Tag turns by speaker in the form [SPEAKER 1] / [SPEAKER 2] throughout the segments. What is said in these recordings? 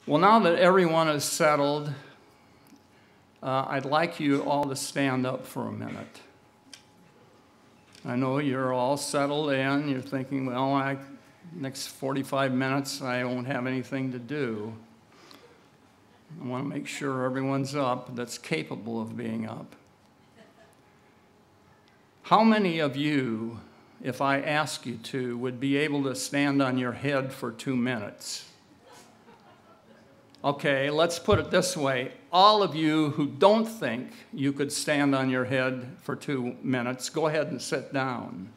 [SPEAKER 1] Well, now that everyone is settled, I'd like you all to stand up for a minute. I know you're all settled in. You're thinking, well, next 45 minutes, I won't have anything to do. I want to make sure everyone's up that's capable of being up. How many of you, if I ask you to, would be able to stand on your head for 2 minutes? Okay, let's put it this way. All of you who don't think you could stand on your head for 2 minutes, go ahead and sit down.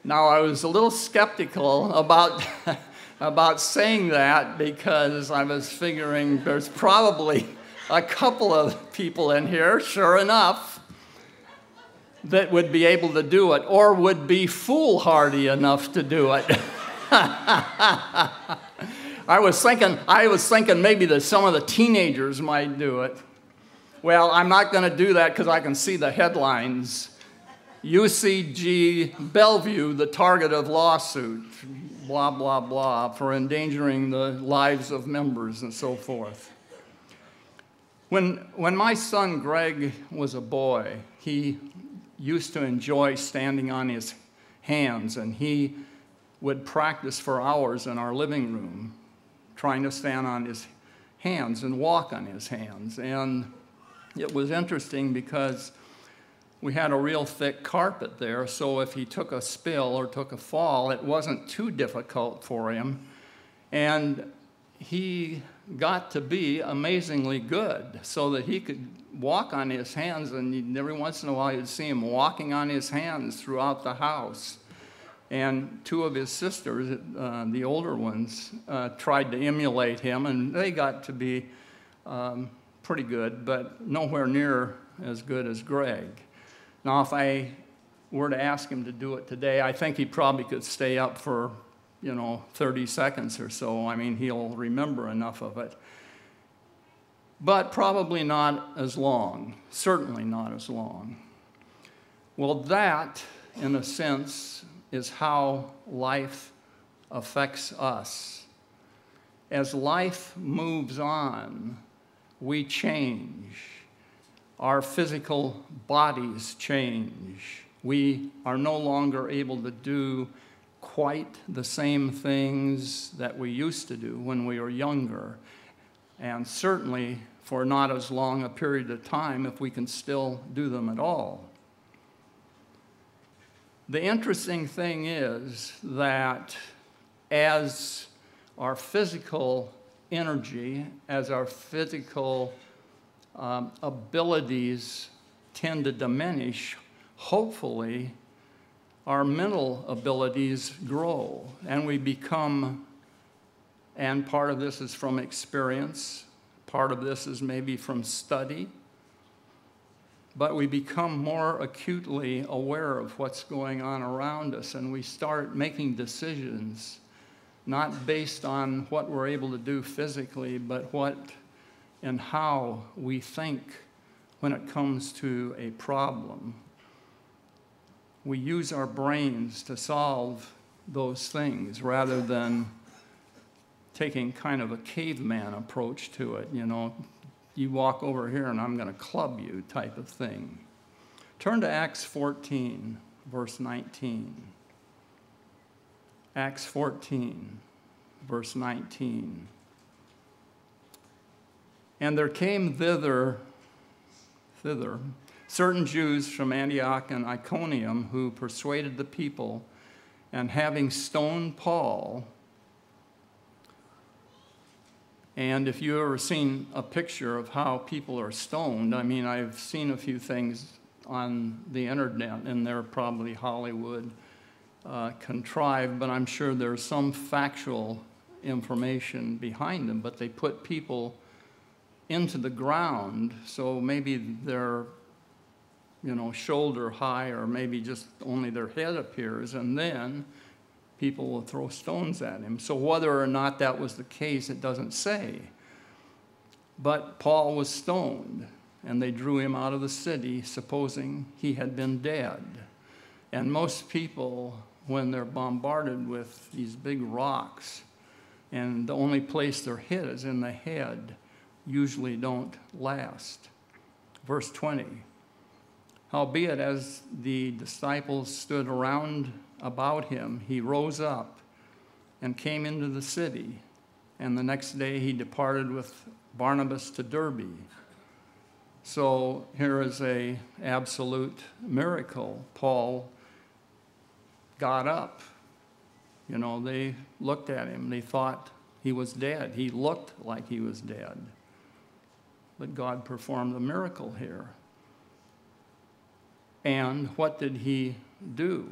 [SPEAKER 1] Now, I was a little skeptical about saying that because I was figuring there's probably a couple of people in here, sure enough, that would be able to do it or would be foolhardy enough to do it. I was thinking maybe that some of the teenagers might do it. Well, I'm not going to do that because I can see the headlines. UCG Bellevue, the target of lawsuit, blah, blah, blah, for endangering the lives of members and so forth. When my son Greg was a boy, he used to enjoy standing on his hands, and he would practice for hours in our living room, trying to stand on his hands and walk on his hands. And it was interesting because we had a real thick carpet there, so if he took a spill or took a fall, it wasn't too difficult for him. And he got to be amazingly good so that he could walk on his hands, and every once in a while you'd see him walking on his hands throughout the house. And two of his sisters, the older ones, tried to emulate him, and they got to be pretty good, but nowhere near as good as Greg. Now, if I were to ask him to do it today, I think he probably could stay up for, 30 seconds or so. I mean, he'll remember enough of it. But probably not as long, certainly not as long. Well, that, in a sense, is how life affects us. As life moves on, we change. Our physical bodies change. We are no longer able to do quite the same things that we used to do when we were younger, and certainly for not as long a period of time if we can still do them at all. The interesting thing is that as our physical energy, as our physical abilities tend to diminish, hopefully our mental abilities grow, and we become, and part of this is from experience, part of this is maybe from study, but we become more acutely aware of what's going on around us, and we start making decisions not based on what we're able to do physically, but what and how we think when it comes to a problem. We use our brains to solve those things rather than taking kind of a caveman approach to it, You walk over here and I'm going to club you type of thing. Turn to Acts 14, verse 19. Acts 14, verse 19. And there came thither certain Jews from Antioch and Iconium who persuaded the people, and having stoned Paul. And if you've ever seen a picture of how people are stoned, I mean, I've seen a few things on the internet, and they're probably Hollywood contrived, but I'm sure there's some factual information behind them. But they put people into the ground, so maybe they're, shoulder high, or maybe just only their head appears, and then people will throw stones at him. So whether or not that was the case, it doesn't say. But Paul was stoned, and they drew him out of the city, supposing he had been dead. And most people when they're bombarded with these big rocks, and the only place they're hit is in the head, usually don't last. Verse 20, howbeit as the disciples stood around about him, he rose up and came into the city, and the next day he departed with Barnabas to Derbe. So here is an absolute miracle. Paul got up. You know, they looked at him. They thought he was dead. He looked like he was dead. But God performed a miracle here. And what did he do?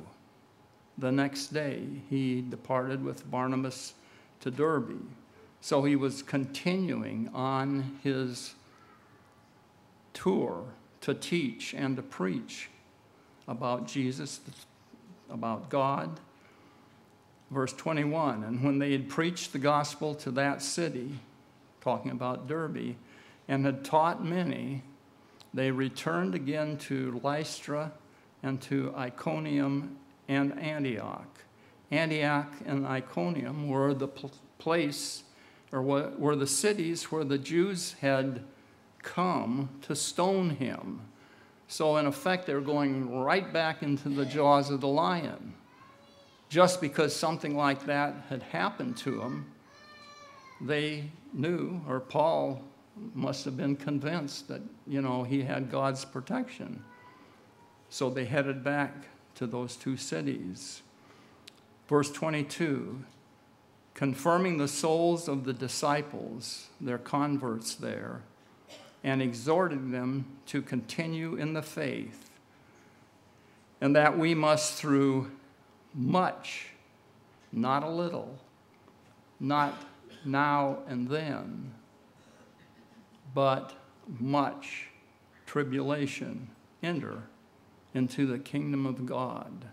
[SPEAKER 1] The next day, he departed with Barnabas to Derbe. So he was continuing on his tour to teach and to preach about Jesus, about God. Verse 21, and when they had preached the gospel to that city, talking about Derbe, and had taught many, they returned again to Lystra and to Iconium and Antioch. Antioch and Iconium were the place, or were the cities where the Jews had come to stone him. So in effect, they're going right back into the jaws of the lion. Just because something like that had happened to him, they knew, or Paul must have been convinced that, you know, he had God's protection. So they headed back to those two cities. Verse 22, confirming the souls of the disciples, their converts there, and exhorting them to continue in the faith, and that we must through much, not a little, not now and then, but much tribulation, enter into the kingdom of God.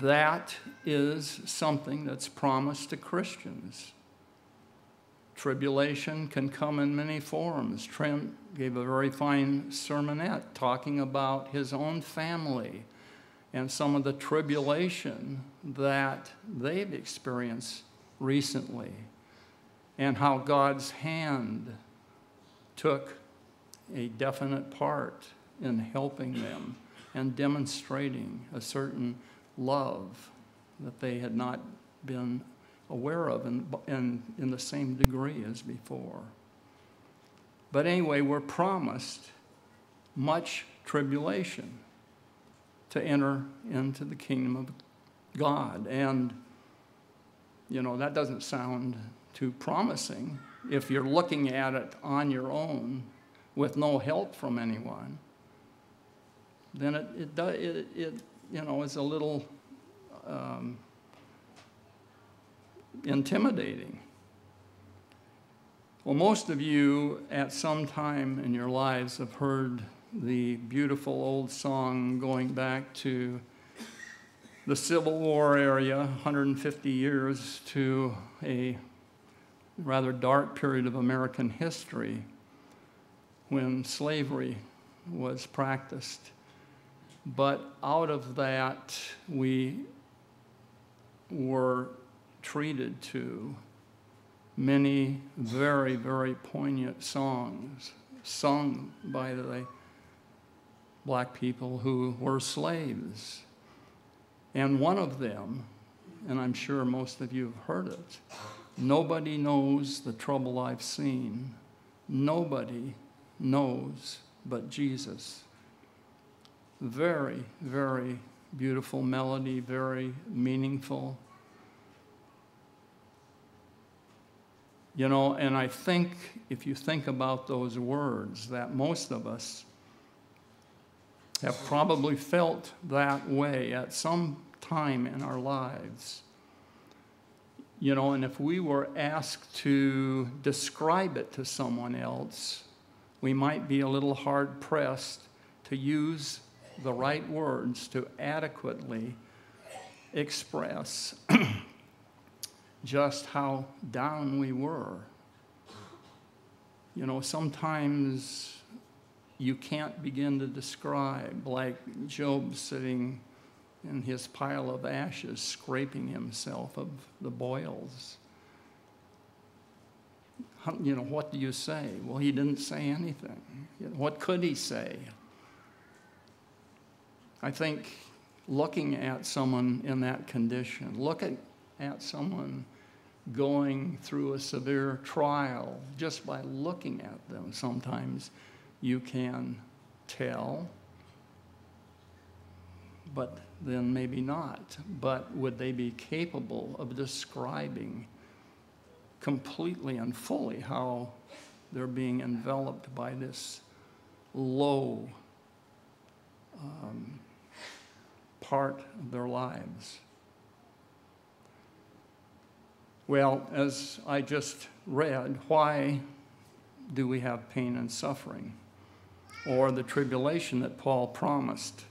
[SPEAKER 1] That is something that's promised to Christians. Tribulation can come in many forms. Trent gave a very fine sermonette talking about his own family and some of the tribulation that they've experienced recently, and how God's hand took a definite part in helping them and demonstrating a certain love that they had not been aware of in the same degree as before. But anyway, we're promised much tribulation to enter into the kingdom of God. And, you know, that doesn't sound too promising if you're looking at it on your own with no help from anyone. Then it you know, is a little intimidating. Well, most of you at some time in your lives have heard the beautiful old song going back to the Civil War area, 150 years, to a rather dark period of American history when slavery was practiced. But out of that, we were treated to many very, very poignant songs sung by the black people who were slaves. And one of them, and I'm sure most of you have heard it, nobody knows the trouble I've seen. Nobody knows but Jesus. Very, very beautiful melody, very meaningful. You know, and I think if you think about those words, that most of us have probably felt that way at some time in our lives. You know, and if we were asked to describe it to someone else, we might be a little hard-pressed to use the right words to adequately express just how down we were. You know, sometimes you can't begin to describe, like Job sitting in his pile of ashes, scraping himself of the boils. What do you say? Well, he didn't say anything. What could he say? I think looking at someone in that condition, looking at someone going through a severe trial, just by looking at them, sometimes you can tell, but then maybe not. But would they be capable of describing completely and fully how they're being enveloped by this low part of their lives? Well, as I just read, why do we have pain and suffering, or the tribulation that Paul promised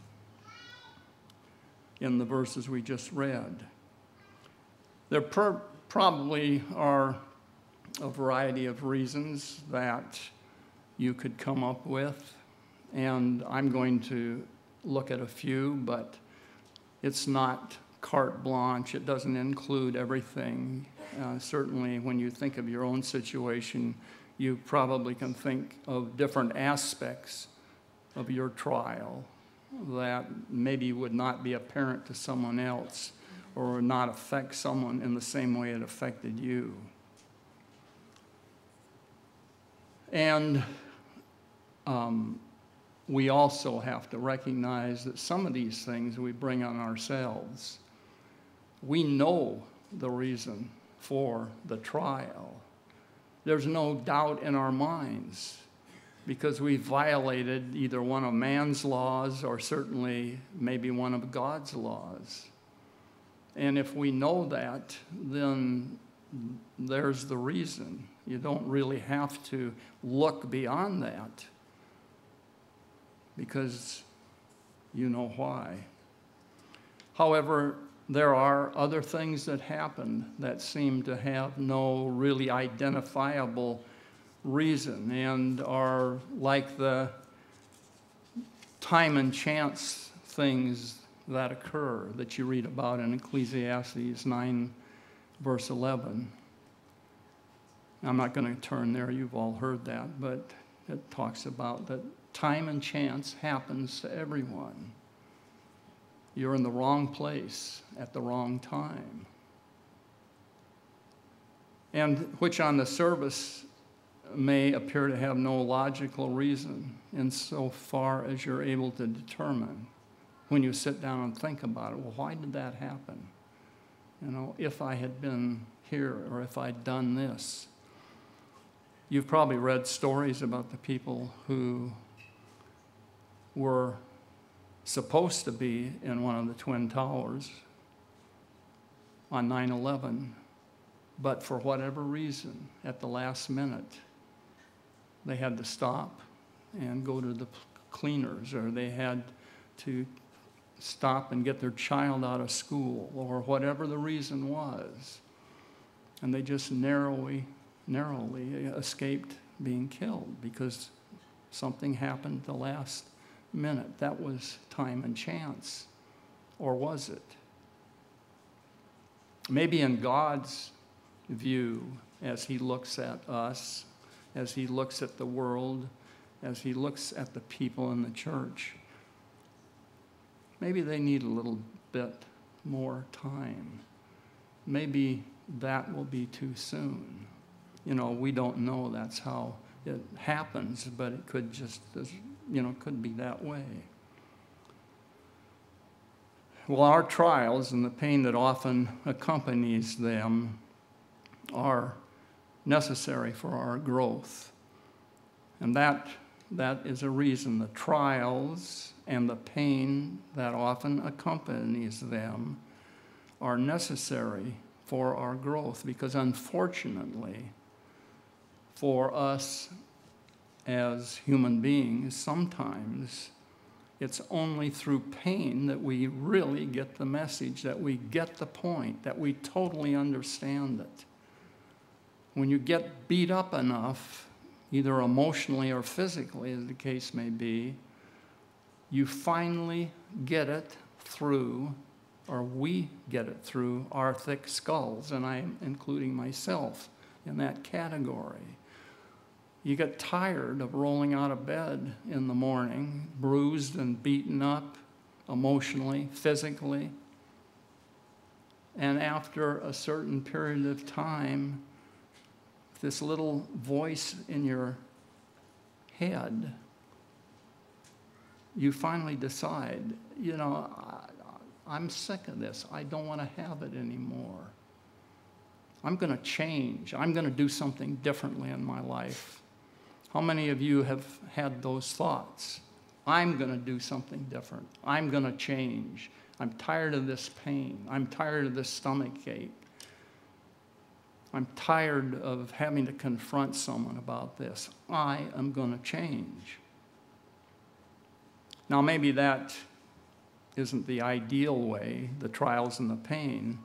[SPEAKER 1] in the verses we just read? There probably are a variety of reasons that you could come up with, and I'm going to look at a few, but it's not carte blanche. It doesn't include everything. Certainly, when you think of your own situation, you probably can think of different aspects of your trial that maybe would not be apparent to someone else or not affect someone in the same way it affected you. And we also have to recognize that some of these things we bring on ourselves. We know the reason for the trial. There's no doubt in our minds, because we violated either one of man's laws or certainly maybe one of God's laws. And if we know that, then there's the reason. You don't really have to look beyond that, because you know why. However, there are other things that happen that seem to have no really identifiable reason and are like the time and chance things that occur that you read about in Ecclesiastes 9, verse 11. I'm not going to turn there, you've all heard that, but it talks about that time and chance happens to everyone. You're in the wrong place at the wrong time. And which on the surface may appear to have no logical reason insofar as you're able to determine when you sit down and think about it. Well, why did that happen? If I had been here or if I'd done this. You've probably read stories about the people who were supposed to be in one of the Twin Towers on 9/11, but for whatever reason, at the last minute, they had to stop and go to the cleaners, or they had to stop and get their child out of school, or whatever the reason was. And they just narrowly escaped being killed because something happened at the last minute. That was time and chance. Or was it? Maybe in God's view, as he looks at us, as he looks at the world, as he looks at the people in the church, maybe they need a little bit more time. Maybe that will be too soon. We don't know that's how it happens, but it could just, could be that way. Well, our trials and the pain that often accompanies them are necessary for our growth. And that is a reason. The trials and the pain that often accompanies them are necessary for our growth, because unfortunately, for us as human beings, sometimes it's only through pain that we really get the message, that we get the point, that we totally understand it. When you get beat up enough, either emotionally or physically, as the case may be, you finally get it through, or we get it through, our thick skulls, and I'm including myself in that category. You get tired of rolling out of bed in the morning, bruised and beaten up emotionally, physically, and after a certain period of time, this little voice in your head, you finally decide, I'm sick of this. I don't want to have it anymore. I'm going to change. I'm going to do something differently in my life. How many of you have had those thoughts? I'm going to do something different. I'm going to change. I'm tired of this pain. I'm tired of this stomach ache. I'm tired of having to confront someone about this. I am going to change. Now, maybe that isn't the ideal way, the trials and the pain,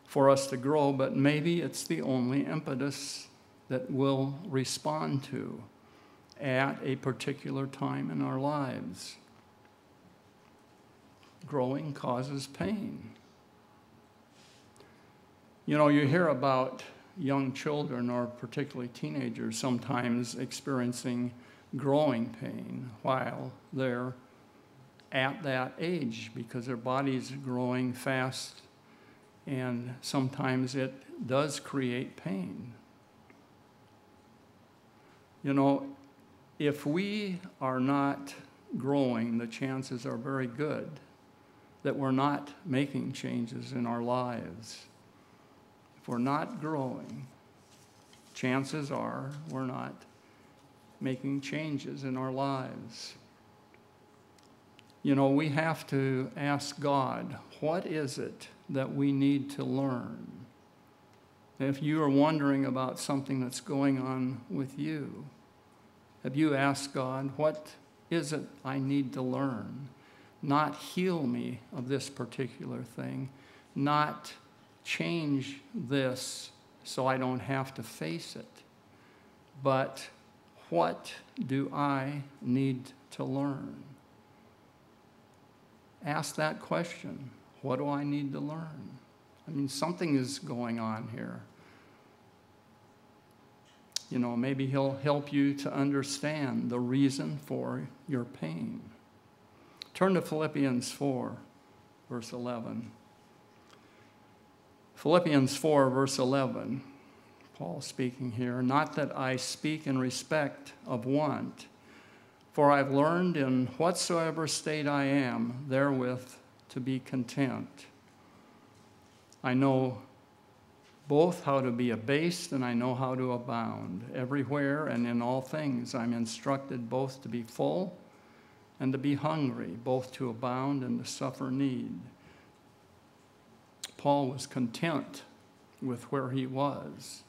[SPEAKER 1] for us to grow, but maybe it's the only impetus that we'll respond to at a particular time in our lives. Growing causes pain. You hear about young children, or particularly teenagers, sometimes experiencing growing pain while they're at that age because their body's growing fast, and sometimes it does create pain. If we are not growing, the chances are very good that we're not making changes in our lives. If we're not growing, chances are we're not making changes in our lives. We have to ask God, what is it that we need to learn? If you are wondering about something that's going on with you, have you asked God, what is it I need to learn? Not heal me of this particular thing, not change this so I don't have to face it, but what do I need to learn? Ask that question. What do I need to learn? Something is going on here. Maybe he'll help you to understand the reason for your pain. Turn to Philippians 4, verse 11. Philippians 4, verse 11. Paul speaking here, not that I speak in respect of want, for I've learned in whatsoever state I am, therewith to be content. I know both how to be abased and I know how to abound. Everywhere and in all things I'm instructed both to be full and to be hungry, both to abound and to suffer need. Paul was content with where he was.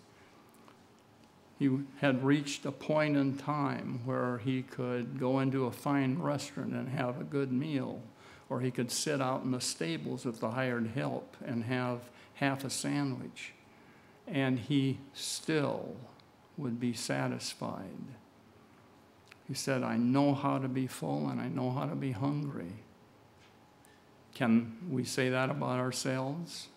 [SPEAKER 1] He had reached a point in time where he could go into a fine restaurant and have a good meal, or he could sit out in the stables with the hired help and have half a sandwich, and he still would be satisfied. He said, I know how to be full and I know how to be hungry. Can we say that about ourselves?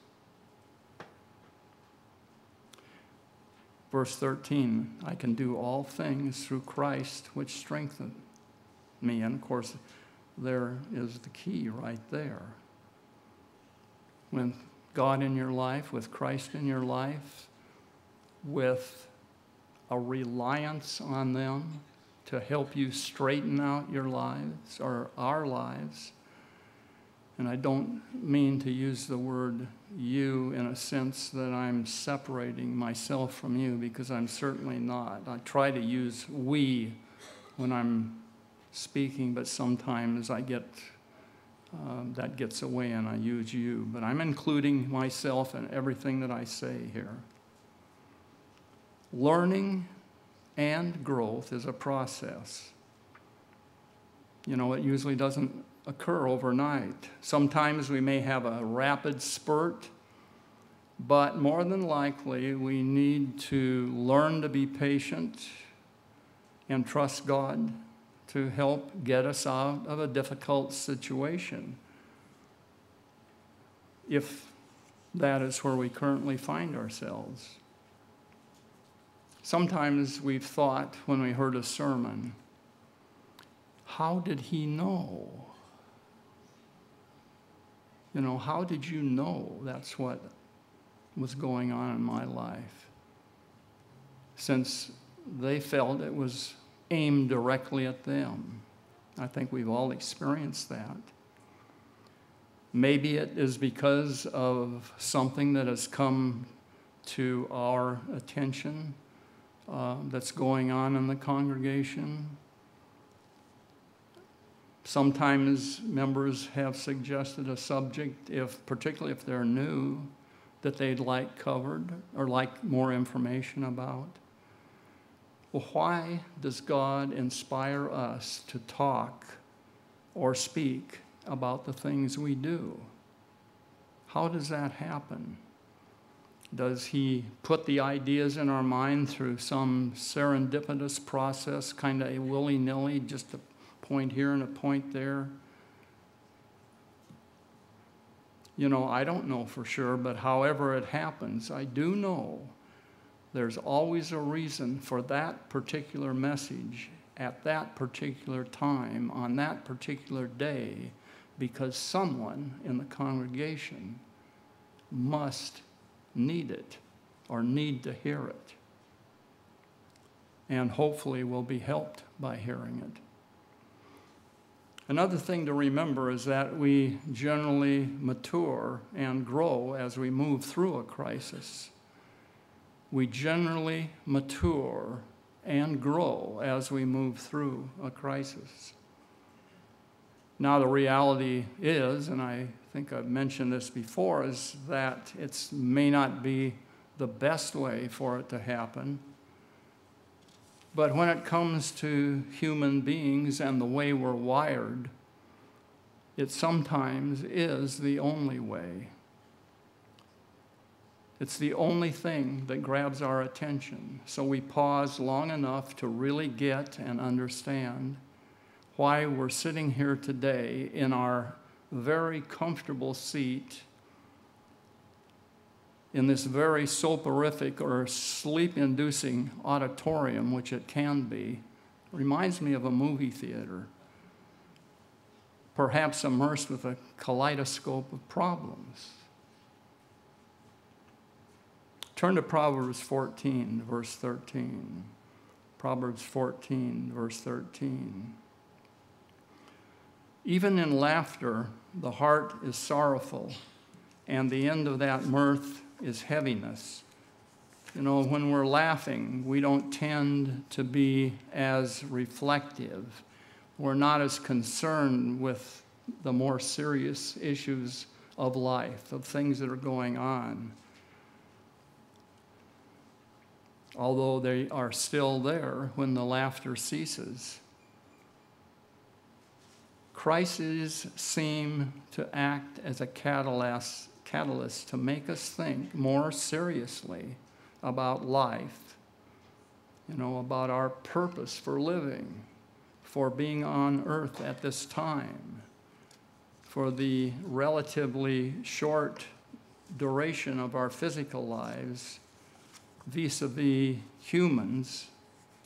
[SPEAKER 1] Verse 13, I can do all things through Christ which strengthen me. And of course, there is the key right there. With God in your life, with Christ in your life, with a reliance on them to help you straighten out your lives, or our lives. And I don't mean to use the word you in a sense that I'm separating myself from you, because I'm certainly not. I try to use we when I'm speaking, but sometimes I get that gets away and I use you. But I'm including myself in everything that I say here. Learning and growth is a process. It usually doesn't occur overnight. Sometimes we may have a rapid spurt, but more than likely we need to learn to be patient and trust God to help get us out of a difficult situation. if that is where we currently find ourselves. Sometimes we've thought when we heard a sermon, how did he know? You know, how did you know that's what was going on in my life? Since they felt it was aimed directly at them. I think we've all experienced that. Maybe it is because of something that has come to our attention that's going on in the congregation. Sometimes members have suggested a subject, particularly if they're new, that they'd like covered or like more information about. Well, why does God inspire us to talk or speak about the things we do? How does that happen? Does he put the ideas in our mind through some serendipitous process, kind of a willy-nilly, just a point here and a point there? You know, I don't know for sure, but however it happens, I do know there's always a reason for that particular message at that particular time, on that particular day, because someone in the congregation must need it or need to hear it. And hopefully will be helped by hearing it. Another thing to remember is that we generally mature and grow as we move through a crisis. We generally mature and grow as we move through a crisis. Now, the reality is, and I think I've mentioned this before, is that it may not be the best way for it to happen. But when it comes to human beings and the way we're wired, it sometimes is the only way. It's the only thing that grabs our attention. So we pause long enough to really get and understand why we're sitting here today in our very comfortable seat in this very soporific or sleep-inducing auditorium, which it can be. Reminds me of a movie theater, perhaps immersed with a kaleidoscope of problems. Turn to Proverbs 14, verse 13. Proverbs 14, verse 13. Even in laughter, the heart is sorrowful, and the end of that mirth is heaviness. You know, when we're laughing, we don't tend to be as reflective. We're not as concerned with the more serious issues of life, of things that are going on. Although they are still there when the laughter ceases. Crises seem to act as a catalyst to make us think more seriously about life, you know, about our purpose for living, for being on earth at this time, for the relatively short duration of our physical lives vis-a-vis humans,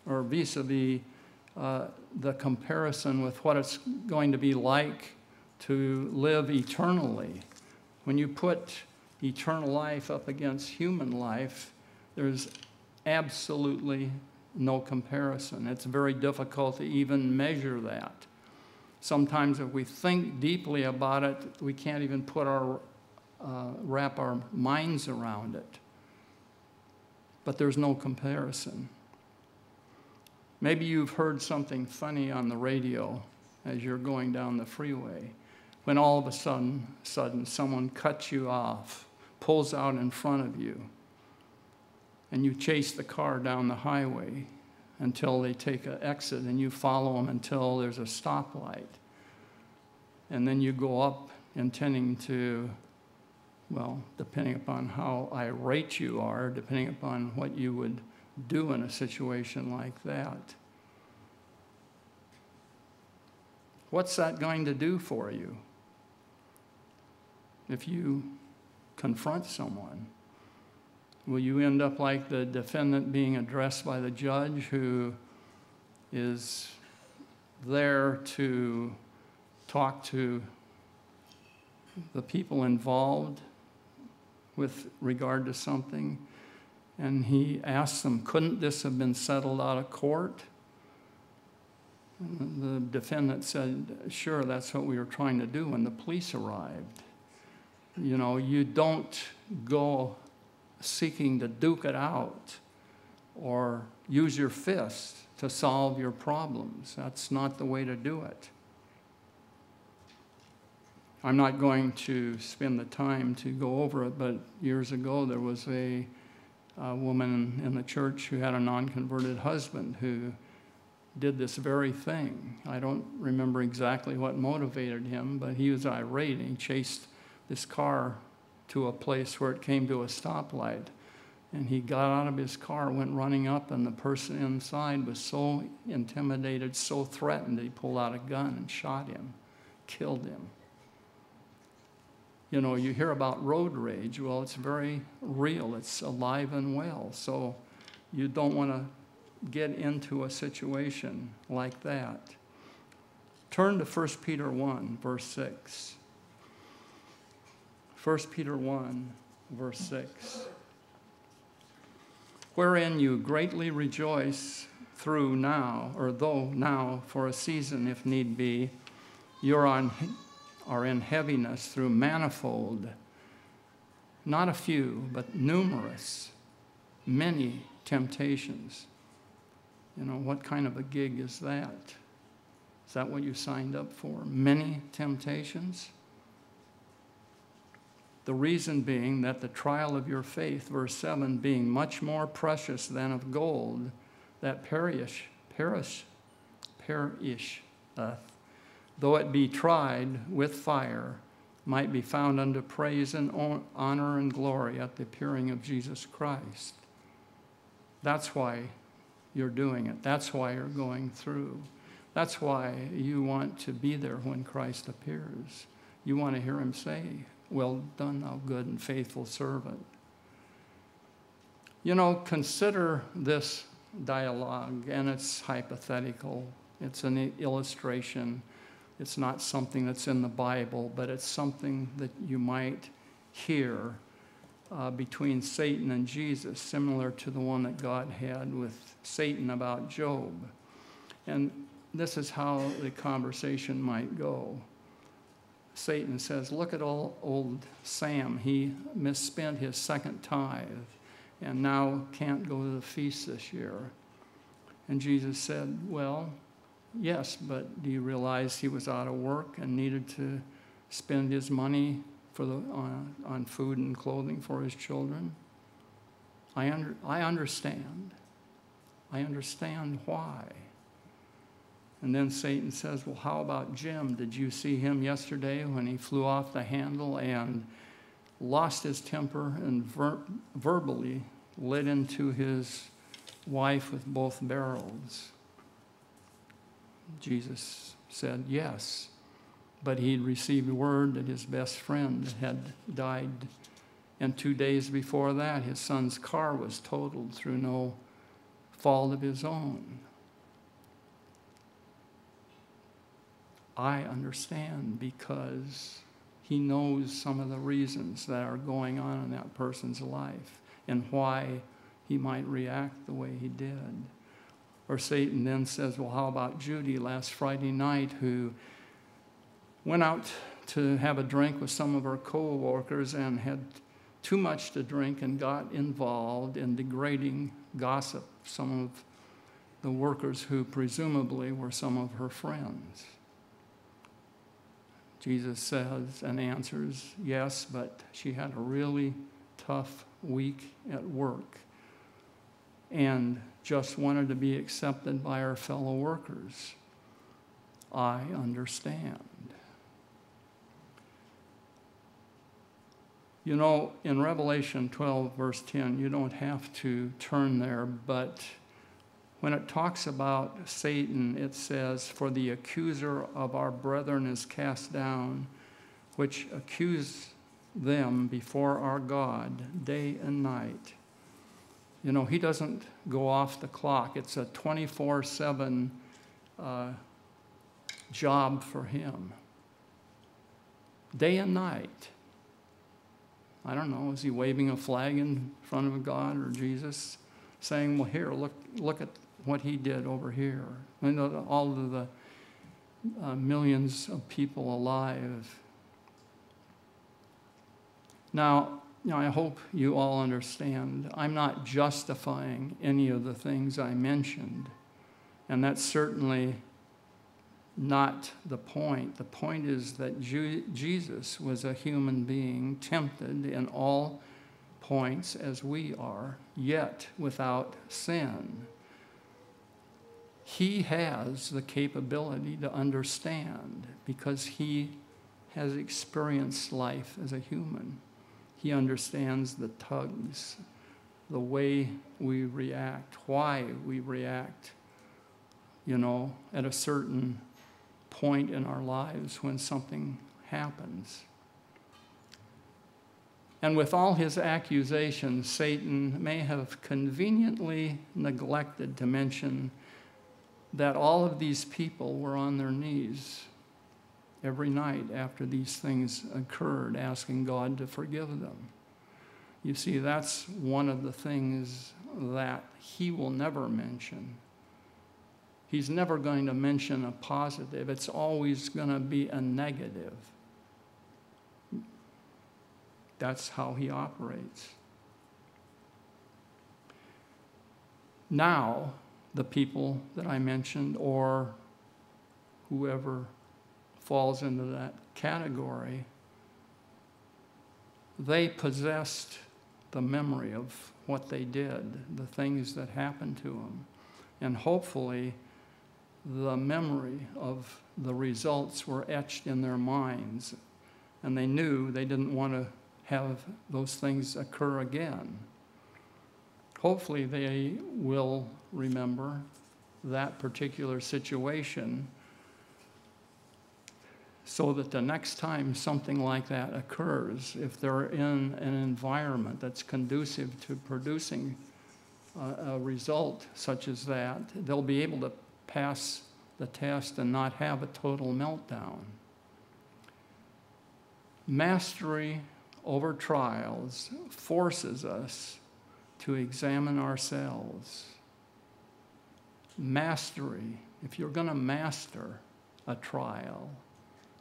[SPEAKER 1] or vis-a-vis the comparison with what it's going to be like to live eternally. When you put eternal life up against human life, there's absolutely no comparison. It's very difficult to even measure that. Sometimes if we think deeply about it, we can't even wrap our minds around it. But there's no comparison. Maybe you've heard something funny on the radio as you're going down the freeway, when all of a sudden someone cuts you off, pulls out in front of you, and you chase the car down the highway until they take an exit, and you follow them until there's a stoplight. And then you go up intending to, well, depending upon how irate you are, depending upon what you would do in a situation like that. What's that going to do for you? If you confront someone? Will you end up like the defendant being addressed by the judge who is there to talk to the people involved with regard to something? And he asks them, couldn't this have been settled out of court? And the defendant said, sure, that's what we were trying to do when the police arrived. You know, you don't go seeking to duke it out or use your fist to solve your problems. That's not the way to do it. I'm not going to spend the time to go over it, but years ago there was a woman in the church who had a non-converted husband who did this very thing. I don't remember exactly what motivated him, but he was irate and he chased this car to a place where it came to a stoplight. And he got out of his car, went running up, and the person inside was so intimidated, so threatened, he pulled out a gun and shot him, killed him. You know, you hear about road rage. Well, it's very real. It's alive and well. So you don't want to get into a situation like that. Turn to 1 Peter 1, verse 6. 1 Peter 1, verse 6. Wherein you greatly rejoice though now for a season, if need be, you are in heaviness through manifold, not a few, but numerous, many temptations. You know, what kind of a gig is that? Is that what you signed up for? Many temptations? The reason being that the trial of your faith, verse 7, being much more precious than of gold that perisheth, though it be tried with fire, might be found unto praise and honor and glory at the appearing of Jesus Christ. That's why you're doing it. That's why you're going through. That's why you want to be there when Christ appears. You want to hear him say, well done, thou good and faithful servant. You know, consider this dialogue, and it's hypothetical. It's an illustration. It's not something that's in the Bible, but it's something that you might hear between Satan and Jesus, similar to the one that God had with Satan about Job. And this is how the conversation might go. Satan says, look at old Sam. He misspent his second tithe and now can't go to the feast this year. And Jesus said, well, yes, but do you realize he was out of work and needed to spend his money on food and clothing for his children? I understand. I understand why. And then Satan says, well, how about Jim? Did you see him yesterday when he flew off the handle and lost his temper and verbally lit into his wife with both barrels? Jesus said, yes, but he'd received word that his best friend had died. And 2 days before that, his son's car was totaled through no fault of his own. I understand because he knows some of the reasons that are going on in that person's life and why he might react the way he did. Or Satan then says, well, how about Judy last Friday night who went out to have a drink with some of her co-workers and had too much to drink and got involved in degrading gossip some of the workers who presumably were some of her friends? Jesus says and answers, yes, but she had a really tough week at work and just wanted to be accepted by her fellow workers. I understand. You know, in Revelation 12, verse 10, you don't have to turn there, but when it talks about Satan, it says, for the accuser of our brethren is cast down, which accused them before our God day and night. You know, he doesn't go off the clock. It's a 24/7 job for him. Day and night. I don't know, is he waving a flag in front of God or Jesus, saying, well, here, look at what he did over here. You know, all of the millions of people alive. Now, I hope you all understand, I'm not justifying any of the things I mentioned, and that's certainly not the point. The point is that Jesus was a human being tempted in all points as we are, yet without sin. He has the capability to understand because he has experienced life as a human. He understands the tugs, the way we react, why we react, you know, at a certain point in our lives when something happens. And with all his accusations, Satan may have conveniently neglected to mention that all of these people were on their knees every night after these things occurred, asking God to forgive them. You see, that's one of the things that he will never mention. He's never going to mention a positive. It's always going to be a negative. That's how he operates. Now, the people that I mentioned, or whoever falls into that category, they possessed the memory of what they did, the things that happened to them. And hopefully, the memory of the results were etched in their minds, and they knew they didn't want to have those things occur again. Hopefully, they will remember that particular situation so that the next time something like that occurs, if they're in an environment that's conducive to producing a result such as that, they'll be able to pass the test and not have a total meltdown. Mastery over trials forces us to examine ourselves. Mastery, if you're going to master a trial,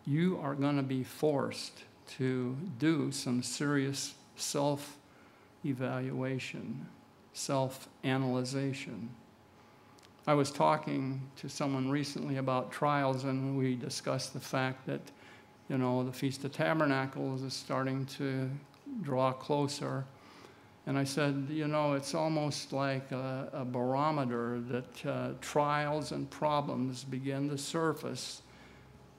[SPEAKER 1] you are going to be forced to do some serious self-evaluation, self-analyzation. I was talking to someone recently about trials, and we discussed the fact that, you know, the Feast of Tabernacles is starting to draw closer. And I said, you know, it's almost like a barometer that trials and problems begin to surface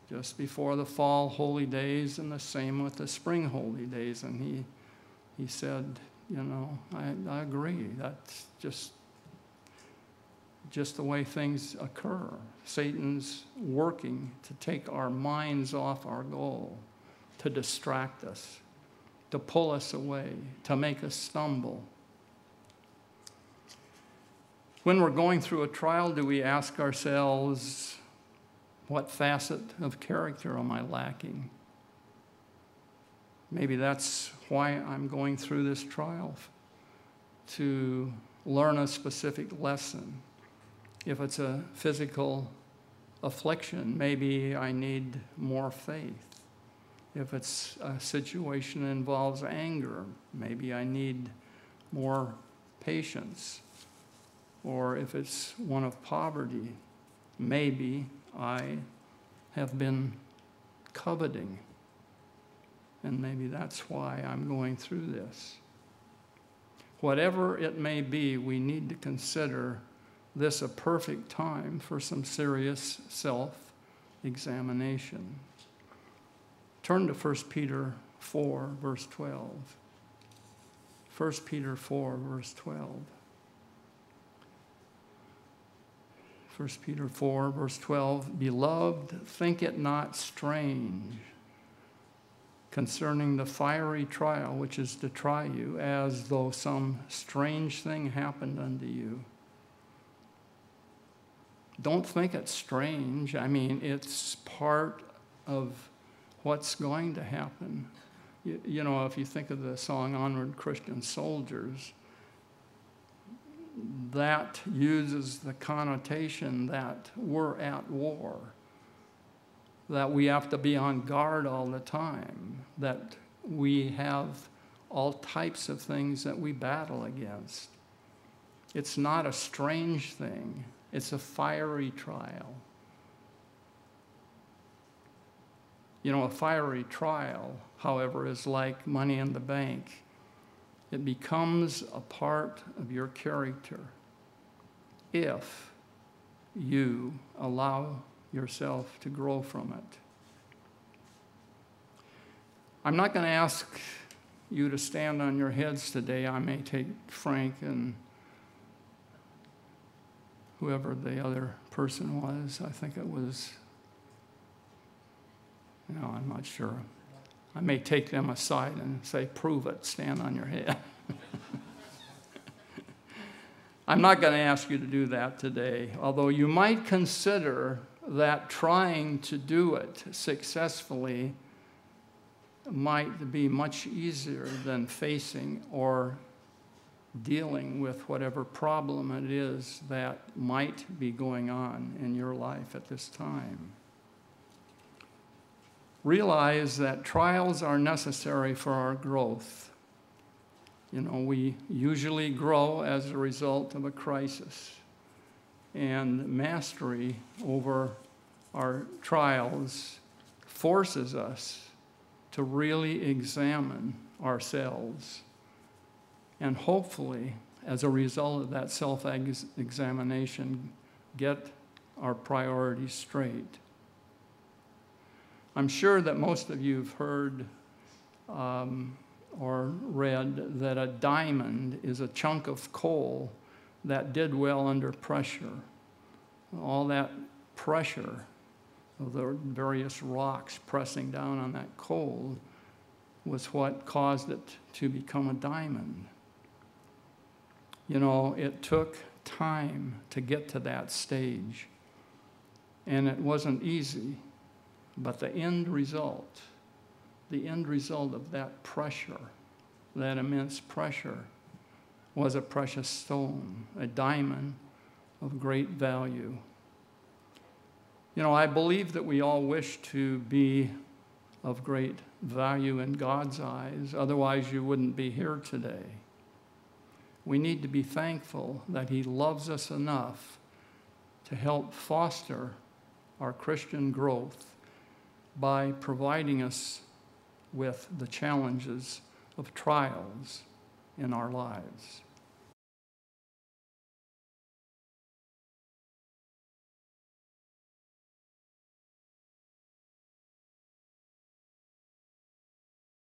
[SPEAKER 1] just before the fall holy days, and the same with the spring holy days. And he said, you know, I agree. That's just the way things occur. Satan's working to take our minds off our goal, to distract us, to pull us away, to make us stumble. When we're going through a trial, do we ask ourselves, what facet of character am I lacking? Maybe that's why I'm going through this trial, to learn a specific lesson. If it's a physical affliction, maybe I need more faith. If it's a situation that involves anger, maybe I need more patience. Or if it's one of poverty, maybe I have been coveting, and maybe that's why I'm going through this. Whatever it may be, we need to consider this a perfect time for some serious self-examination. Turn to 1 Peter 4, verse 12. 1 Peter 4, verse 12. 1 Peter 4, verse 12, Beloved, think it not strange concerning the fiery trial which is to try you, as though some strange thing happened unto you. Don't think it's strange. I mean, it's part of what's going to happen. You know, if you think of the song Onward Christian Soldiers, that uses the connotation that we're at war, that we have to be on guard all the time, that we have all types of things that we battle against. It's not a strange thing. It's a fiery trial. You know, a fiery trial, however, is like money in the bank. It becomes a part of your character if you allow yourself to grow from it. I'm not going to ask you to stand on your heads today. I may take Frank and whoever the other person was. I think it was, I'm not sure. I may take them aside and say, prove it, stand on your head. I'm not going to ask you to do that today, although you might consider that trying to do it successfully might be much easier than facing or dealing with whatever problem it is that might be going on in your life at this time. Realize that trials are necessary for our growth. You know, we usually grow as a result of a crisis. And mastery over our trials forces us to really examine ourselves. And hopefully, as a result of that self-examination, get our priorities straight. I'm sure that most of you have heard or read that a diamond is a chunk of coal that did well under pressure. All that pressure of the various rocks pressing down on that coal was what caused it to become a diamond. You know, it took time to get to that stage, and it wasn't easy, but the end result of that pressure, that immense pressure, was a precious stone, a diamond of great value. You know, I believe that we all wish to be of great value in God's eyes, otherwise you wouldn't be here today. We need to be thankful that He loves us enough to help foster our Christian growth by providing us with the challenges of trials in our lives.